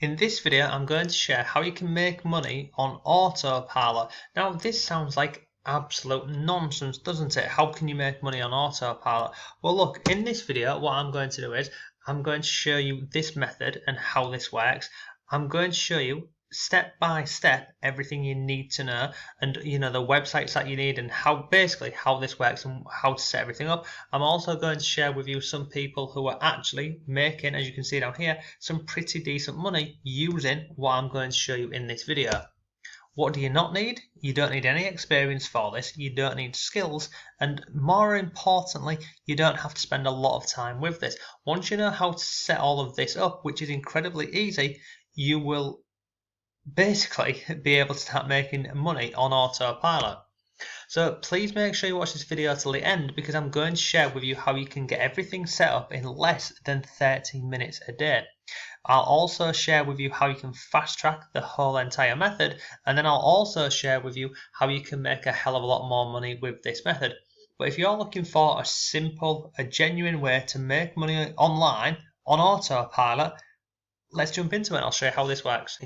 In this video, I'm going to share how you can make money on Autopilot. Now, this sounds like absolute nonsense, doesn't it? How can you make money on Autopilot? Well, look, in this video, what I'm going to do is I'm going to show you this method and how this works. I'm going to show you step by step everything you need to know, and the websites that you need, and how this works and how to set everything up. I'm also going to share with you some people who are actually making, as you can see down here, some pretty decent money using what I'm going to show you in this video. What do you not need? You don't need any experience for this, you don't need skills, and more importantly, you don't have to spend a lot of time with this. Once you know how to set all of this up, which is incredibly easy, you will basically be able to start making money on Autopilot. So please make sure you watch this video till the end, because I'm going to share with you how you can get everything set up in less than 30 minutes a day. I'll also share with you how you can fast track the whole entire method, and then I'll also share with you how you can make a hell of a lot more money with this method. But if you're looking for a simple, genuine way to make money online on Autopilot, let's jump into it and I'll show you how this works.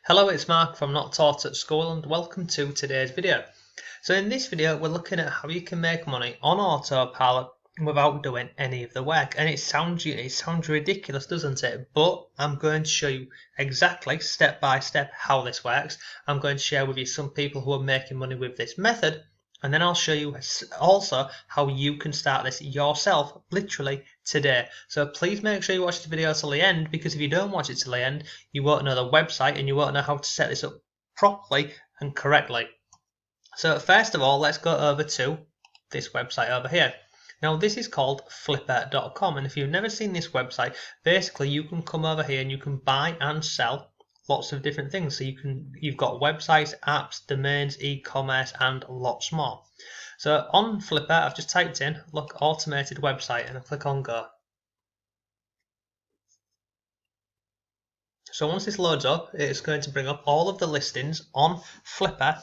Hello, it's Mark from Not Taught at School, and welcome to today's video. So in this video, we're looking at how you can make money on Autopilot without doing any of the work. And it sounds ridiculous, doesn't it? But I'm going to show you exactly step by step how this works. I'm going to share with you some people who are making money with this method, and then I'll show you also how you can start this yourself literally today. So please make sure you watch the video till the end, because if you don't watch it till the end, you won't know the website and you won't know how to set this up properly and correctly. So first of all, let's go over to this website over here. Now this is called flipper.com, and if you've never seen this website, basically you can come over here and you can buy and sell lots of different things. So you've got websites, apps, domains, e-commerce, and lots more. So on Flipper, I've just typed in, look, automated website, and I click on go. So once this loads up, it's going to bring up all of the listings on Flipper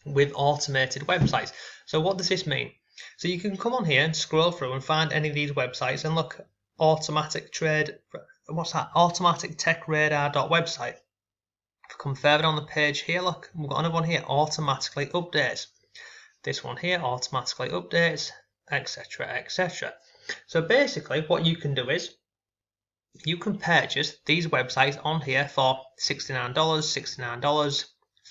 with automated websites. So what does this mean? So you can come on here and scroll through and find any of these websites, and look, automatic trade, what's that? Automatic tech radar.website. If I come further down the page here, look, we've got another one here, automatically updates. This one here automatically updates, etc, etc. So basically what you can do is you can purchase these websites on here for $69, $69,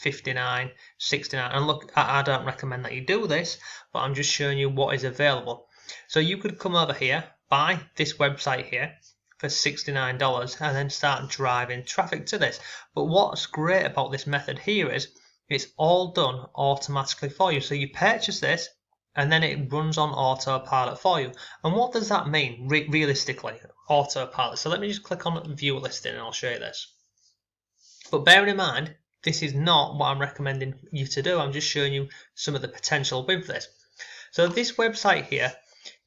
$59, $69, and look, I don't recommend that you do this, but I'm just showing you what is available. So you could come over here, buy this website here for $69, and then start driving traffic to this. But what's great about this method here is it's all done automatically for you. So you purchase this and then it runs on Autopilot for you. And what does that mean realistically, Autopilot? So let me just click on view listing and I'll show you this. But bear in mind, this is not what I'm recommending you to do. I'm just showing you some of the potential with this. So this website here,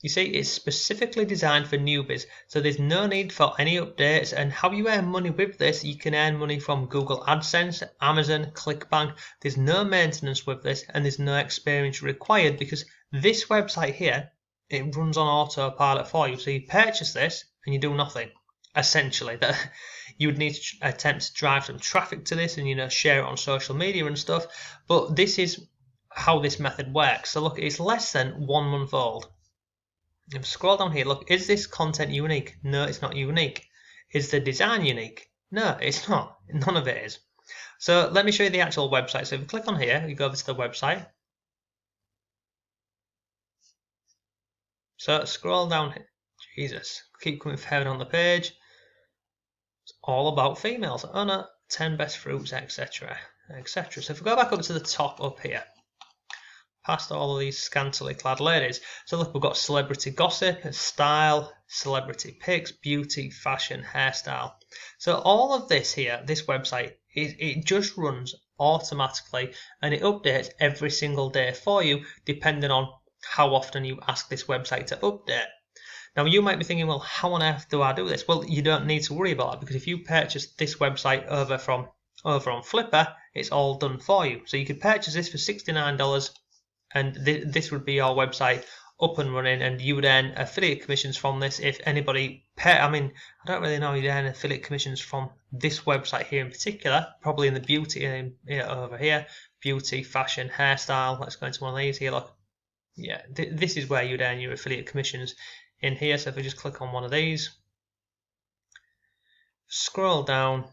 you see, it's specifically designed for newbies, so there's no need for any updates. And how you earn money with this, you can earn money from Google AdSense, Amazon, ClickBank. There's no maintenance with this, and there's no experience required, because this website here, it runs on Autopilot for you. So you purchase this and you do nothing. Essentially, that you would need to attempt to drive some traffic to this and share it on social media and stuff. But this is how this method works. So look, it's less than 1 month old. If I scroll down here, look, is this content unique? No, it's not unique. Is the design unique? No, it's not. None of it is. So let me show you the actual website. So if you click on here, you go over to the website. So scroll down here. Jesus, keep coming further on the page. It's all about females. Oh no, 10 best fruits, etc, etc. So if we go back up to the top up here, past all of these scantily clad ladies. So look, we've got celebrity gossip, style, celebrity pics, beauty, fashion, hairstyle. So all of this here, this website, it just runs automatically and it updates every single day for you, depending on how often you ask this website to update. Now you might be thinking, well, how on earth do I do this? Well, you don't need to worry about it, because if you purchase this website over on Flipper, it's all done for you. So you could purchase this for $69, and this would be your website up and running, and you would earn affiliate commissions from this if anybody I mean, I don't really know you'd earn affiliate commissions from this website here in particular, probably in the beauty over here, beauty, fashion, hairstyle. Let's go into one of these here. Look, yeah, this is where you'd earn your affiliate commissions in here. So if we just click on one of these, scroll down,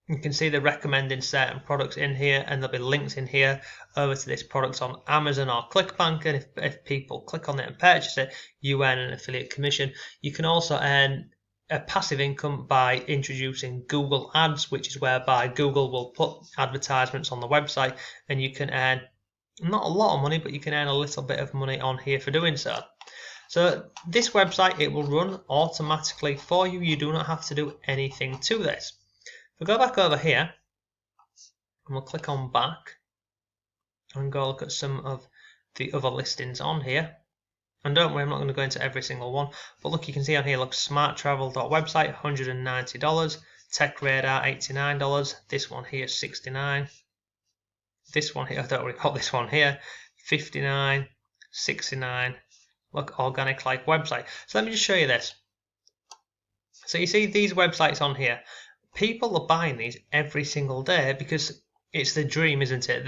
you can see they're recommending certain products in here, and there'll be links in here over to this product on Amazon or ClickBank, and if people click on it and purchase it, you earn an affiliate commission. You can also earn a passive income by introducing Google Ads, which is whereby Google will put advertisements on the website, and you can earn not a lot of money, but you can earn a little bit of money on here for doing so. So this website, it will run automatically for you. You do not have to do anything to this. If we go back over here, and we'll click on back, and go look at some of the other listings on here. And don't worry, I'm not going to go into every single one, but look, you can see on here, look, smarttravel.website, $190, Tech Radar, $89, this one here, $69, this one here, I don't recall this one here, $59, $69, look, organic like website. So let me just show you this. So you see these websites on here, people are buying these every single day because it's the dream, isn't it?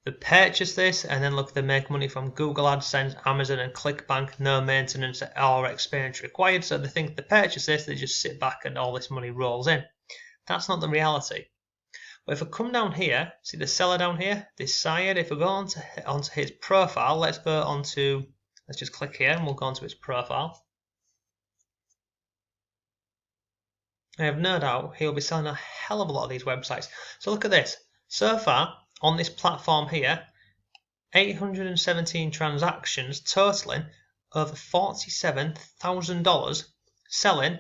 They purchase this, and then look, they make money from Google AdSense, Amazon and ClickBank, no maintenance or experience required. So they think they purchase this, they just sit back and all this money rolls in. That's not the reality. But if I come down here, see the seller down here, this Syed, if we go onto his profile, let's just click here and we'll go onto his profile. I have no doubt he'll be selling a hell of a lot of these websites. So look at this. So far, on this platform here, 817 transactions totaling over $47,000 selling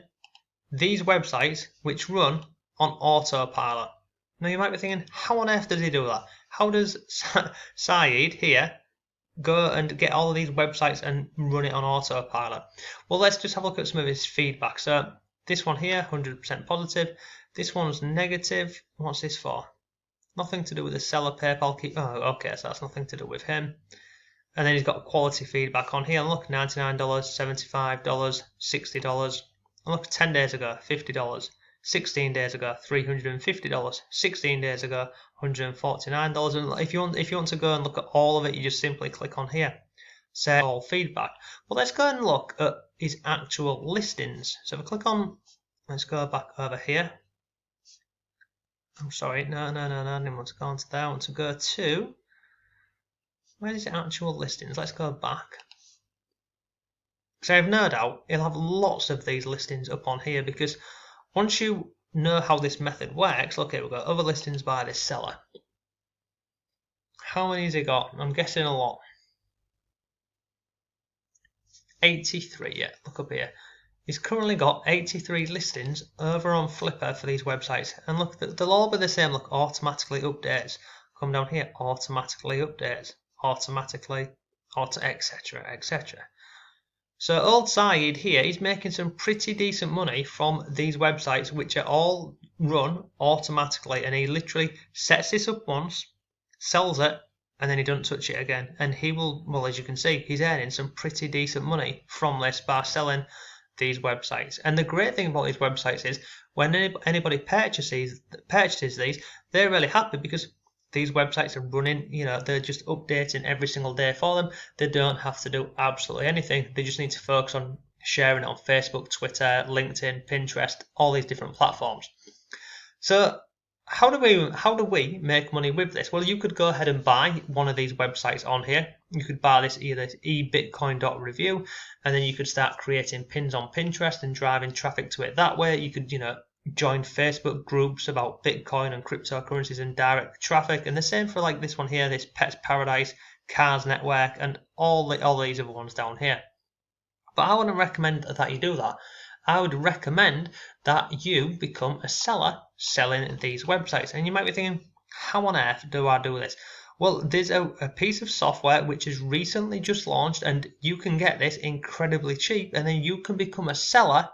these websites which run on Autopilot. Now you might be thinking, how on earth does he do that? How does Saeed here go and get all of these websites and run it on Autopilot? Well, let's just have a look at some of his feedback. So this one here, 100% positive. This one's negative. What's this for? Nothing to do with the seller, PayPal key. Oh, okay, so that's nothing to do with him. And then he's got quality feedback on here. And look, $99, $75, $60. And look, 10 days ago, $50. 16 days ago, $350. 16 days ago, $149. And if you want to go and look at all of it, you just simply click on here. Say all feedback. Well, let's go and look at his actual listings. So if I click on, let's go back over here. I'm sorry, no, I didn't want to go onto there. I want to go to, where is the actual listings? Let's go back. So I have no doubt he'll have lots of these listings up on here, because once you know how this method works, look here, we've got other listings by this seller. How many has he got? I'm guessing a lot. 83, yeah, look up here. He's currently got 83 listings over on Flipper for these websites. And look, they'll all be the same. Look, automatically updates. Come down here, automatically updates. Automatically, etc, etc. So old Saeed here, he's making some pretty decent money from these websites, which are all run automatically. And he literally sets this up once, sells it, and then he doesn't touch it again. And he will, well, as you can see, he's earning some pretty decent money from this by selling these websites. And the great thing about these websites is when anybody purchases these, they're really happy because these websites are running, they're just updating every single day for them. They don't have to do absolutely anything. They just need to focus on sharing it on Facebook, Twitter, LinkedIn, Pinterest, all these different platforms. So how do we make money with this? Well, you could go ahead and buy one of these websites on here. You could buy this either ebitcoin.review, and then you could start creating pins on Pinterest and driving traffic to it that way. You could, join Facebook groups about Bitcoin and cryptocurrencies and direct traffic. And the same for like this one here, this Pets Paradise, Cars Network, and all these other ones down here. But I wouldn't recommend that you do that. I would recommend that you become a seller selling these websites. And you might be thinking, how on earth do I do this? Well, there's a piece of software which is recently just launched, and you can get this incredibly cheap, and then you can become a seller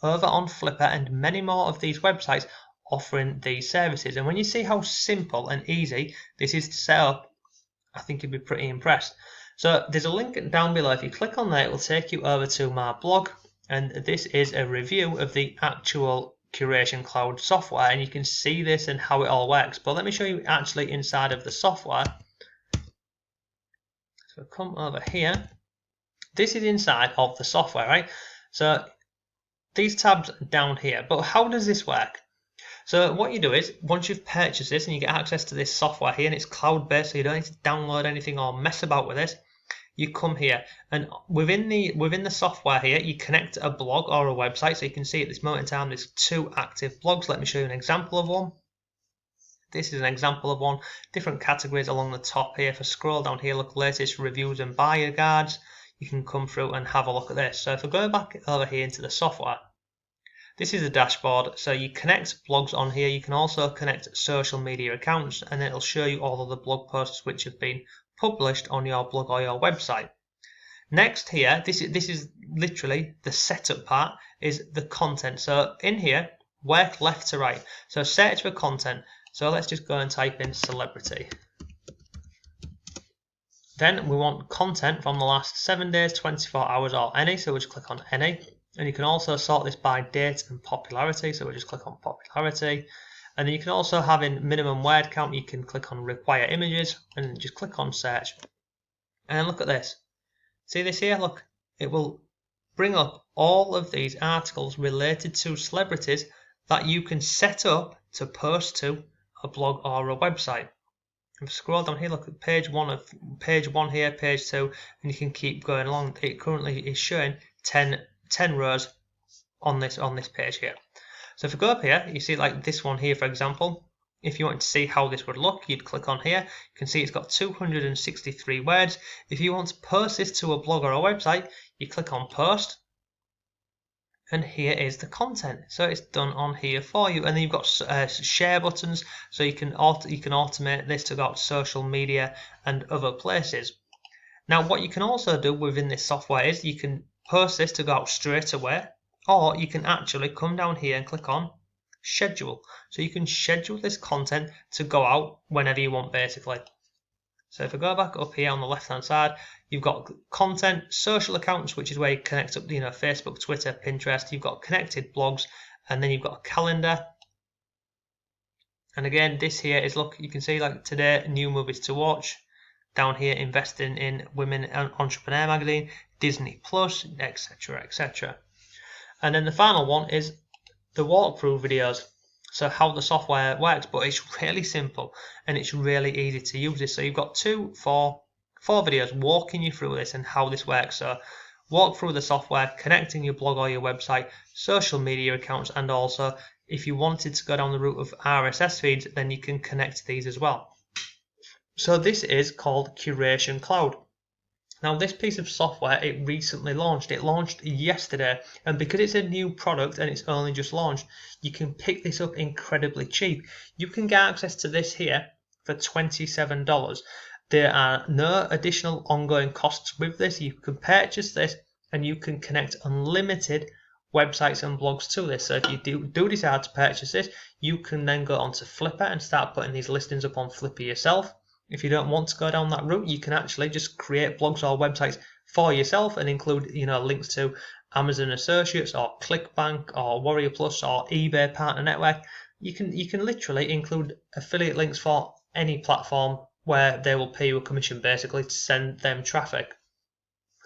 over on Flipper and many more of these websites offering these services. And when you see how simple and easy this is to set up, I think you'd be pretty impressed. So there's a link down below. If you click on there, it will take you over to my blog, and this is a review of the actual Curation Cloud software, and you can see this and how it all works. But let me show you actually inside of the software. So come over here. This is inside of the software, right? So these tabs down here. But how does this work? So what you do is, once you've purchased this and you get access to this software here, and it's cloud-based, so you don't need to download anything or mess about with this, you come here, and within the software here, you connect a blog or a website. So you can see at this moment in time, there's 2 active blogs. Let me show you an example of one. This is an example of one. Different categories along the top here. If I scroll down here, look, latest reviews and buyer guides. You can come through and have a look at this. So if I go back over here into the software, this is a dashboard. So you connect blogs on here. You can also connect social media accounts, and it'll show you all of the blog posts which have been published on your blog or your website. Next here, this is literally the setup part, is the content. So in here, work left to right. So search for content. So let's just go and type in celebrity. Then we want content from the last 7 days, 24 hours, or any. So we'll just click on any. And you can also sort this by date and popularity. So we'll just click on popularity. And then you can also have in minimum word count. You can click on require images and just click on search. And then look at this. See this here? Look, it will bring up all of these articles related to celebrities that you can set up to post to a blog or a website. If I scroll down here, look at page 1 here, page 2, and you can keep going along. It currently is showing 10 rows on this page here. So if I go up here, you see like this one here, for example. If you wanted to see how this would look, you'd click on here. You can see it's got 263 words. If you want to post this to a blog or a website, you click on post. And here is the content. So it's done on here for you. And then you've got share buttons, so you can automate this to go out to social media and other places. Now what you can also do within this software is you can post this to go out straight away, or you can actually come down here and click on schedule. So you can schedule this content to go out whenever you want, basically. So if I go back up here on the left hand side, you've got content, social accounts, which is where you connect up, Facebook, Twitter, Pinterest. You've got connected blogs, and then you've got a calendar. And again, this here is, look, you can see like today, new movies to watch. Down here, investing in Women Entrepreneur magazine, Disney Plus, etc., etc. And then the final one is the walkthrough videos. So how the software works, but it's really simple and it's really easy to use this. So you've got four videos walking you through this and how this works. So walk through the software, connecting your blog or your website, social media accounts, and also if you wanted to go down the route of RSS feeds, then you can connect these as well. So this is called Curation Cloud. Now this piece of software, it recently launched. It launched yesterday, and because it's a new product and it's only just launched, you can pick this up incredibly cheap. You can get access to this here for $27. There are no additional ongoing costs with this. You can purchase this and you can connect unlimited websites and blogs to this. So if you do decide to purchase this, you can then go onto Flipper and start putting these listings up on Flipper yourself. If you don't want to go down that route, you can actually just create blogs or websites for yourself and include, links to Amazon Associates or ClickBank or Warrior Plus or eBay Partner Network. You can literally include affiliate links for any platform where they will pay you a commission basically to send them traffic.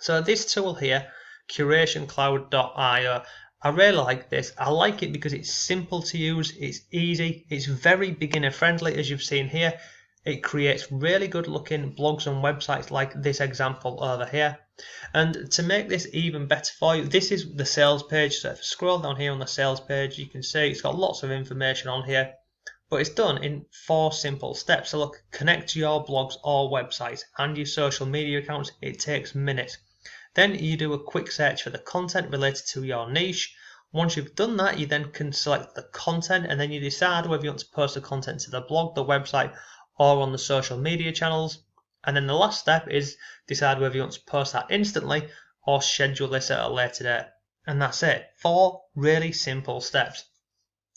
So this tool here, curationcloud.io, I really like this. I like it because it's simple to use, it's easy, it's very beginner friendly, as you've seen here. It creates really good looking blogs and websites like this example over here. And to make this even better for you, this is the sales page. So if you scroll down here on the sales page, you can see it's got lots of information on here, but it's done in 4 simple steps. So look, connect your blogs or websites and your social media accounts. It takes minutes. Then you do a quick search for the content related to your niche. Once you've done that, you then can select the content, and then you decide whether you want to post the content to the blog, the website, or on the social media channels. And then the last step is decide whether you want to post that instantly or schedule this at a later date. And that's it. 4 really simple steps.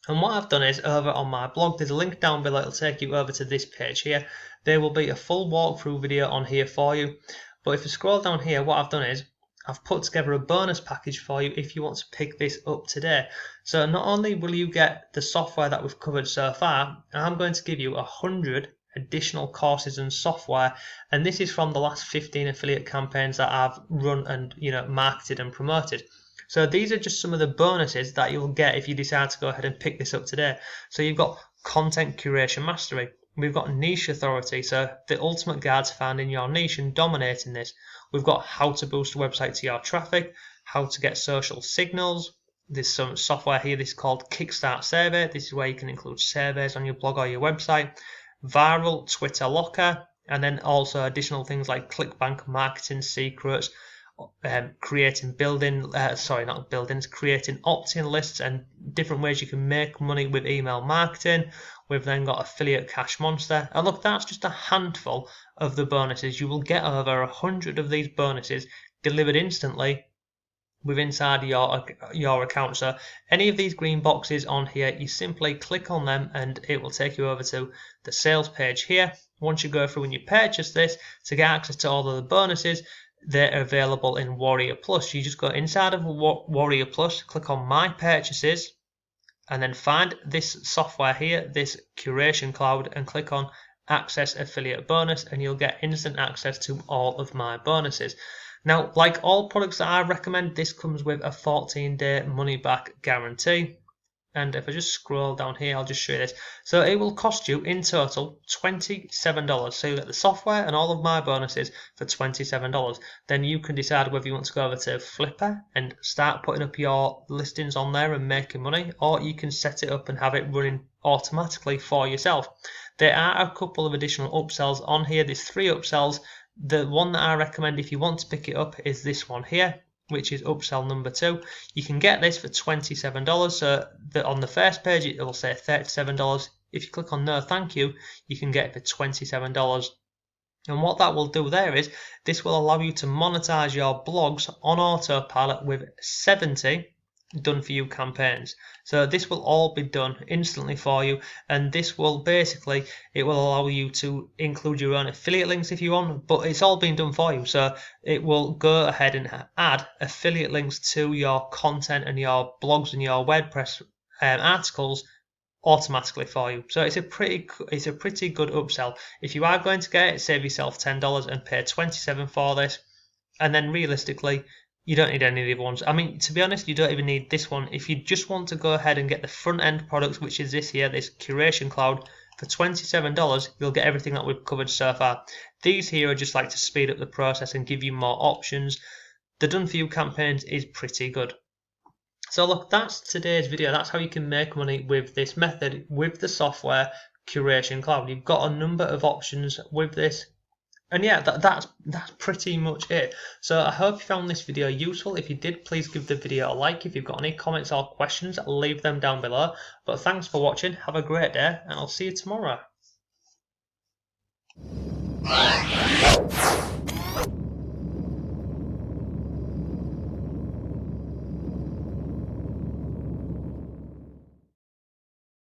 And what I've done is, over on my blog, there's a link down below. It'll take you over to this page here. There will be a full walkthrough video on here for you. But if you scroll down here, what I've done is I've put together a bonus package for you if you want to pick this up today. So not only will you get the software that we've covered so far, I'm going to give you 100 additional courses and software, and this is from the last 15 affiliate campaigns that I've run and marketed and promoted. So these are just some of the bonuses that you'll get if you decide to go ahead and pick this up today. So you've got content curation mastery. We've got niche authority, so the ultimate guide to finding your niche and dominating this. We've got how to boost a website to your traffic, how to get social signals. There's some software here, this is called Kickstart Survey. This is where you can include surveys on your blog or your website. Viral Twitter Locker, and then also additional things like ClickBank marketing secrets, creating opt-in lists and different ways you can make money with email marketing. We've then got affiliate cash monster, and look, that's just a handful of the bonuses. You will get over 100 of these bonuses delivered instantly with inside your account. So any of these green boxes on here, you simply click on them and it will take you over to the sales page here. Once you go through and you purchase this, to get access to all of the bonuses, they're available in Warrior Plus. You just go inside of Warrior Plus, click on My Purchases, and then find this software here, this Curation Cloud, and click on Access Affiliate Bonus, and you'll get instant access to all of my bonuses. Now, like all products that I recommend, this comes with a 14-day money-back guarantee. And if I just scroll down here, I'll just show you this. So it will cost you in total $27. So you get the software and all of my bonuses for $27. Then you can decide whether you want to go over to Flipper and start putting up your listings on there and making money, or you can set it up and have it running automatically for yourself. There are a couple of additional upsells on here. There's 3 upsells. The one that I recommend if you want to pick it up is this one here, which is upsell number 2. You can get this for $27. So on the first page it will say $37. If you click on no thank you, you can get it for $27. And what that will do there is this will allow you to monetize your blogs on Autopilot with 70 done for you campaigns. So this will all be done instantly for you, and this will basically, it will allow you to include your own affiliate links if you want, but it's all been done for you. So it will go ahead and add affiliate links to your content and your blogs and your WordPress articles automatically for you. So it's a pretty good upsell. If you are going to get it, save yourself $10 and pay $27 for this, and then realistically you don't need any of the other ones. I mean, to be honest, you don't even need this one. If you just want to go ahead and get the front end products, which is this here, this Curation Cloud, for $27, you'll get everything that we've covered so far. These here are just like to speed up the process and give you more options. The done for you campaigns is pretty good. So look, that's today's video. That's how you can make money with this method, with the software Curation Cloud. You've got a number of options with this. And yeah, that's pretty much it. So I hope you found this video useful. If you did, please give the video a like. If you've got any comments or questions, leave them down below. But thanks for watching. Have a great day, and I'll see you tomorrow.